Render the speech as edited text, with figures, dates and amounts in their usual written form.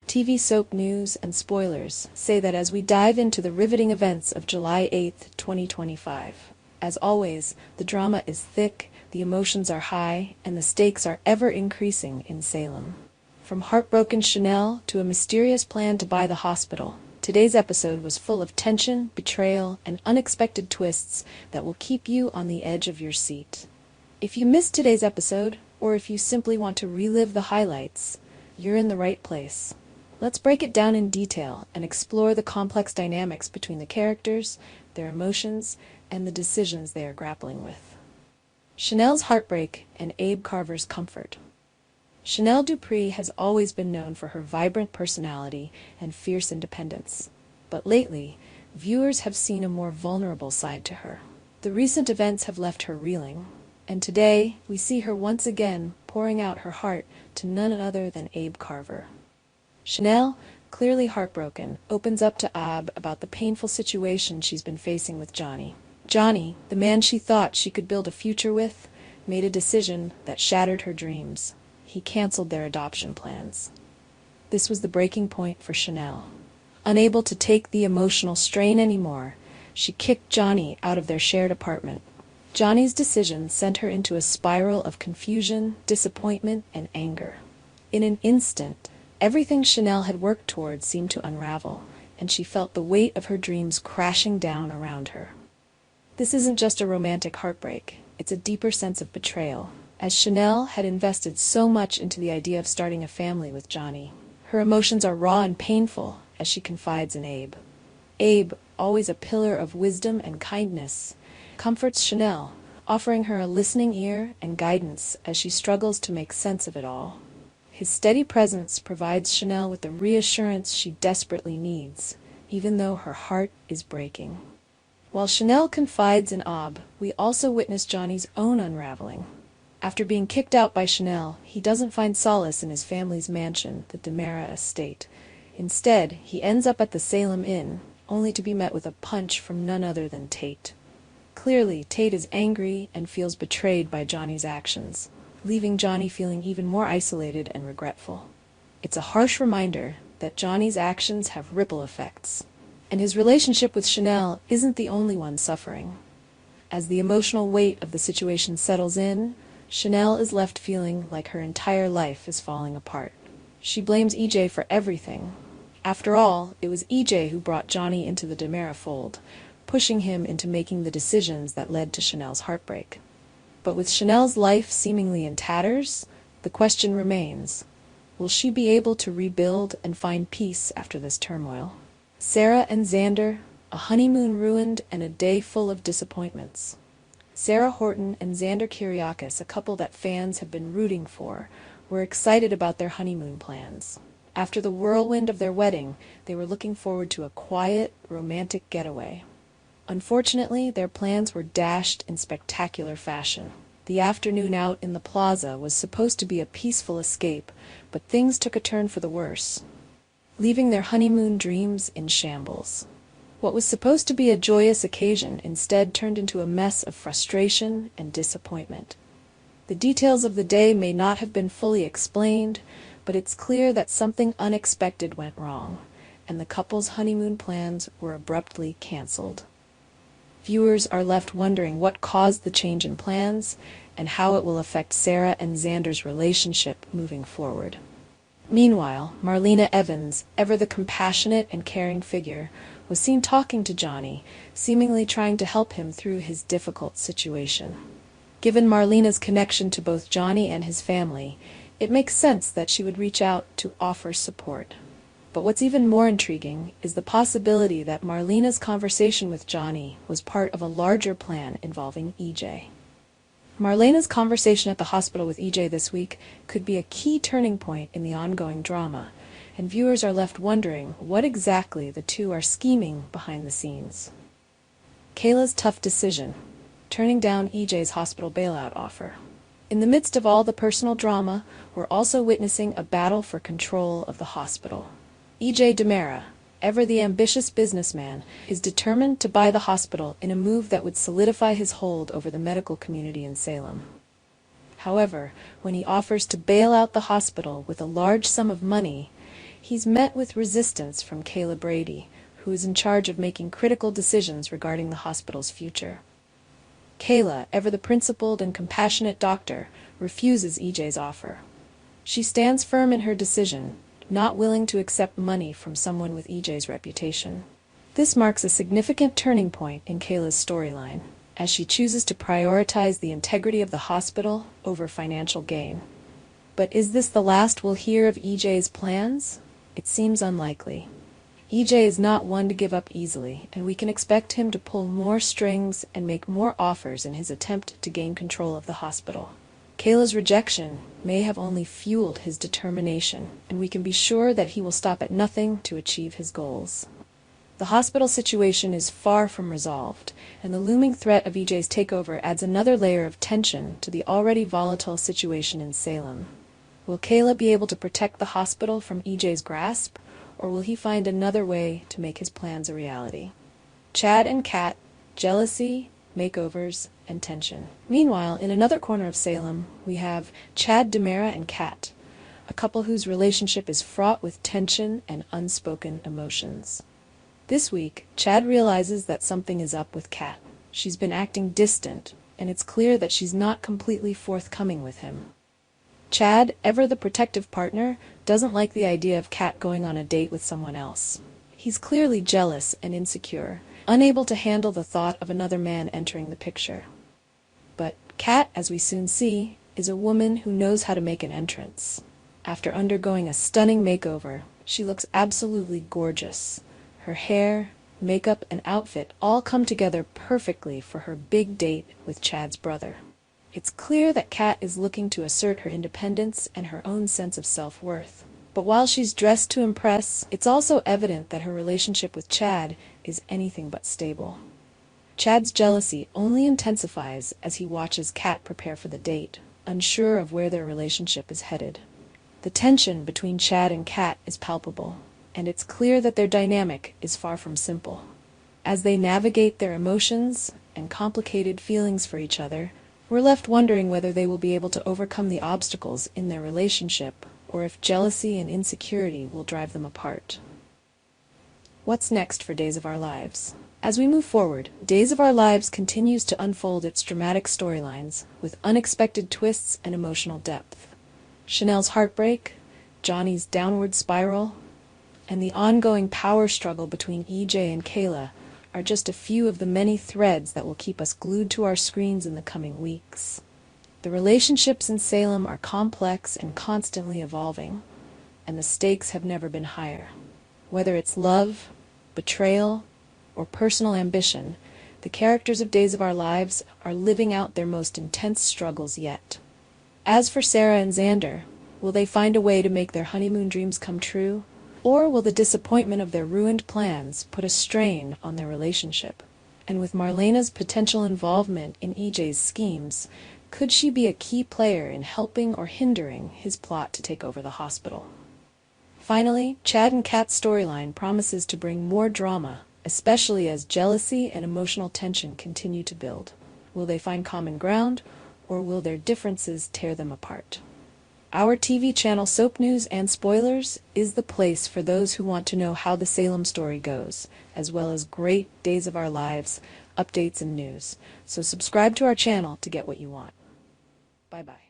TV soap news and spoilers say that as we dive into the riveting events of July 8th, 2025. As always, the drama is thick, the emotions are high, and the stakes are ever increasing in Salem. From heartbroken Chanel to a mysterious plan to buy the hospital, today's episode was full of tension, betrayal, and unexpected twists that will keep you on the edge of your seat. If you missed today's episode, or if you simply want to relive the highlights, you're in the right place. Let's break it down in detail and explore the complex dynamics between the characters, their emotions, and the decisions they are grappling with. Chanel's heartbreak and Abe Carver's comfort. Chanel Dupree has always been known for her vibrant personality and fierce independence, but lately, viewers have seen a more vulnerable side to her. The recent events have left her reeling, and today we see her once again pouring out her heart to none other than Abe Carver. Chanel, clearly heartbroken, opens up to Abe about the painful situation she's been facing with Johnny. Johnny, the man she thought she could build a future with, made a decision that shattered her dreams. He canceled their adoption plans. This was the breaking point for Chanel. Unable to take the emotional strain anymore, she kicked Johnny out of their shared apartment. Johnny's decision sent her into a spiral of confusion, disappointment, and anger. In an instant, everything Chanel had worked toward seemed to unravel, and she felt the weight of her dreams crashing down around her. This isn't just a romantic heartbreak, it's a deeper sense of betrayal. As Chanel had invested so much into the idea of starting a family with Johnny, her emotions are raw and painful as she confides in Abe. Abe, always a pillar of wisdom and kindness, comforts Chanel, offering her a listening ear and guidance as she struggles to make sense of it all. His steady presence provides Chanel with the reassurance she desperately needs, even though her heart is breaking. While Chanel confides in Abe, we also witness Johnny's own unraveling. After being kicked out by Chanel, he doesn't find solace in his family's mansion, the DeMera estate. Instead, he ends up at the Salem Inn, only to be met with a punch from none other than Tate. Clearly, Tate is angry and feels betrayed by Johnny's actions, leaving Johnny feeling even more isolated and regretful. It's a harsh reminder that Johnny's actions have ripple effects, and his relationship with Chanel isn't the only one suffering. As the emotional weight of the situation settles in, Chanel is left feeling like her entire life is falling apart. She blames EJ for everything. After all, it was EJ who brought Johnny into the DeMera fold, pushing him into making the decisions that led to Chanel's heartbreak. But with Chanel's life seemingly in tatters, the question remains, will she be able to rebuild and find peace after this turmoil? Sarah and Xander, a honeymoon ruined and a day full of disappointments. Sarah Horton and Xander Kyriakis, a couple that fans have been rooting for, were excited about their honeymoon plans. After the whirlwind of their wedding, they were looking forward to a quiet, romantic getaway. Unfortunately, their plans were dashed in spectacular fashion. The afternoon out in the plaza was supposed to be a peaceful escape, but things took a turn for the worse, leaving their honeymoon dreams in shambles. What was supposed to be a joyous occasion instead turned into a mess of frustration and disappointment. The details of the day may not have been fully explained, but it's clear that something unexpected went wrong, and the couple's honeymoon plans were abruptly canceled. Viewers are left wondering what caused the change in plans and how it will affect Sarah and Xander's relationship moving forward. Meanwhile, Marlena Evans, ever the compassionate and caring figure, was seen talking to Johnny, seemingly trying to help him through his difficult situation. Given Marlena's connection to both Johnny and his family, it makes sense that she would reach out to offer support. But what's even more intriguing is the possibility that Marlena's conversation with Johnny was part of a larger plan involving EJ. Marlena's conversation at the hospital with EJ this week could be a key turning point in the ongoing drama, and viewers are left wondering what exactly the two are scheming behind the scenes. Kayla's tough decision, turning down EJ's hospital bailout offer. In the midst of all the personal drama, we're also witnessing a battle for control of the hospital. EJ DeMera, ever the ambitious businessman, is determined to buy the hospital in a move that would solidify his hold over the medical community in Salem. However, when he offers to bail out the hospital with a large sum of money, he's met with resistance from Kayla Brady, who is in charge of making critical decisions regarding the hospital's future. Kayla, ever the principled and compassionate doctor, refuses EJ's offer. She stands firm in her decision, not willing to accept money from someone with EJ's reputation. This marks a significant turning point in Kayla's storyline, as she chooses to prioritize the integrity of the hospital over financial gain. But is this the last we'll hear of EJ's plans? It seems unlikely. EJ is not one to give up easily, and we can expect him to pull more strings and make more offers in his attempt to gain control of the hospital. Kayla's rejection may have only fueled his determination, and we can be sure that he will stop at nothing to achieve his goals. The hospital situation is far from resolved, and the looming threat of EJ's takeover adds another layer of tension to the already volatile situation in Salem. Will Kayla be able to protect the hospital from EJ's grasp, or will he find another way to make his plans a reality? Chad and Kat, jealousy, makeovers, and tension. Meanwhile, in another corner of Salem, we have Chad, Demara, and Kat, a couple whose relationship is fraught with tension and unspoken emotions. This week, Chad realizes that something is up with Kat. She's been acting distant, and it's clear that she's not completely forthcoming with him. Chad, ever the protective partner, doesn't like the idea of Kat going on a date with someone else. He's clearly jealous and insecure, unable to handle the thought of another man entering the picture. But Kat, as we soon see, is a woman who knows how to make an entrance. After undergoing a stunning makeover, she looks absolutely gorgeous. Her hair, makeup, and outfit all come together perfectly for her big date with Chad's brother. It's clear that Kat is looking to assert her independence and her own sense of self-worth. But while she's dressed to impress, it's also evident that her relationship with Chad is anything but stable. Chad's jealousy only intensifies as he watches Kat prepare for the date, unsure of where their relationship is headed. The tension between Chad and Kat is palpable, and it's clear that their dynamic is far from simple. As they navigate their emotions and complicated feelings for each other, we're left wondering whether they will be able to overcome the obstacles in their relationship, or if jealousy and insecurity will drive them apart. What's next for Days of Our Lives? As we move forward, Days of Our Lives continues to unfold its dramatic storylines with unexpected twists and emotional depth. Chanel's heartbreak, Johnny's downward spiral, and the ongoing power struggle between EJ and Kayla are just a few of the many threads that will keep us glued to our screens in the coming weeks. The relationships in Salem are complex and constantly evolving, and the stakes have never been higher. Whether it's love, betrayal, or personal ambition, the characters of Days of Our Lives are living out their most intense struggles yet. As for Sarah and Xander, will they find a way to make their honeymoon dreams come true? Or will the disappointment of their ruined plans put a strain on their relationship? And with Marlena's potential involvement in EJ's schemes, could she be a key player in helping or hindering his plot to take over the hospital? Finally, Chad and Kat's storyline promises to bring more drama, especially as jealousy and emotional tension continue to build. Will they find common ground, or will their differences tear them apart? Our TV channel Soap News and Spoilers is the place for those who want to know how the Salem story goes, as well as great Days of Our Lives, updates, and news. So subscribe to our channel to get what you want. Bye-bye.